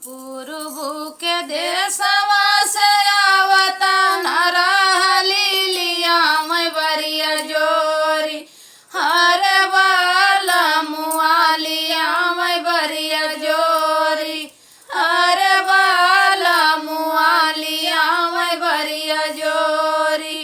पूर्व के देशवा से आवता नरहली लिया मैं बरिया जोरी हर वाला मुआलिया मैं बरिया जोरी हर वाला मुआलिया मैं बरिया जोरी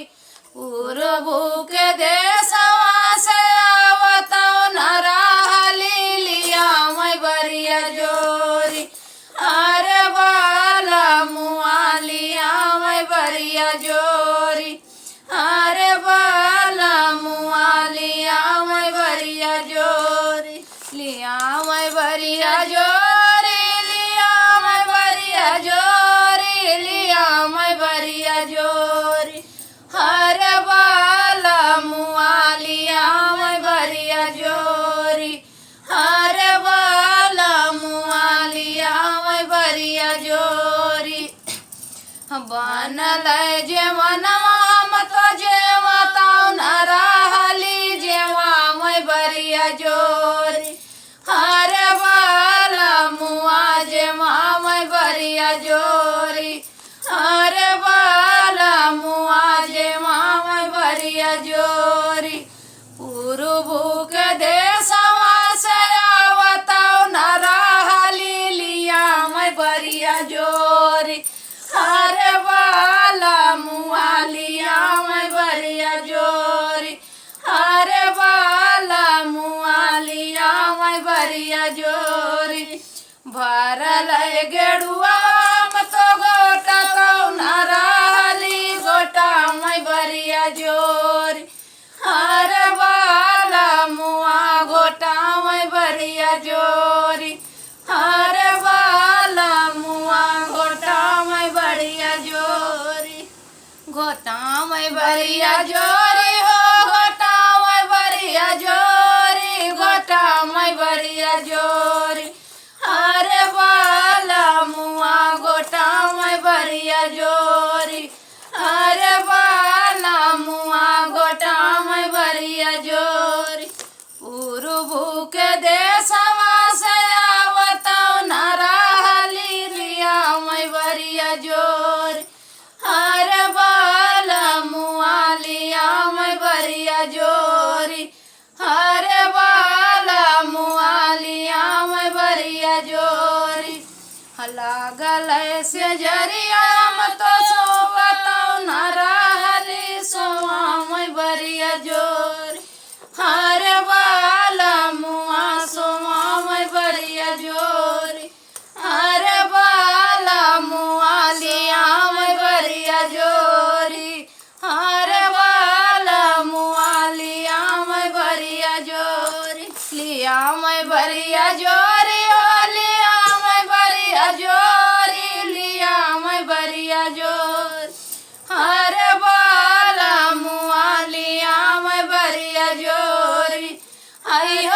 पूर्व के देशवा से आवता नरहली लिया मैं बरिया जोरी हर वाला मुआलिया मैं बरिया जोरी हर वाला मुआलिया मैं बरिया जोरी लिया मैं बरिया जोरी लिया मैं बरिया जोरी लिया मैं बरिया जोरी हर वाला मुआलिया मैं बरिया जोरी हर वाला मुआलिया मैं बरिया जोरी बनल जेवनवा मत जेवा ताऊ नरहली जेवा मैं बरिया जोरी हर वाला मुआ जेवा मैं बरिया जोरी हर वाला मुआ जेवा मैं बरिया जोरी पूर्व के देशवा से आवता नरहली लिया मैं बरिया जोरी हर वाला मुआलिया मैं बरिया जोरी हर वाला मुआलिया मैं बरिया जोरी भरल गेड़ुआ मत गोटा तो नरहली गोटा मैं बरिया जोरी हर वाला मुआ गोटा मैं बरिया जोरी हर वाला मुआ गोटा मैं बरिया जोरी गोटा मैं बरिया जोरी हो गोटा मैं बरिया जोरी गोटा मैं बरिया जोरी हर वाला मुआ गोटा मैं बरिया जोरी हर वाला मुआ गोटा मैं बरिया जोरी पूर्व के देशवा से आवता नरहली लिया मैं बरिया जोरी हर वाला मुआलिया मैं बरिया जोरी हर वाला मुआलिया मैं बरिया जोरी लागल से जरिया मत सोवता नरहली सोवा मैं बरिया जोरी हर वाला मुआ सोवा मैं बरिया जोरी हर वाला मुआलिया मैं बरिया जोरी हर वाला मुआलिया मैं बरिया जोरी लिया मैं बरिया जोरी हो लिया मैं बरिया जोरी लिया मैं बरिया जोरी हर वाला मुआलिया मैं बरिया जोरी आई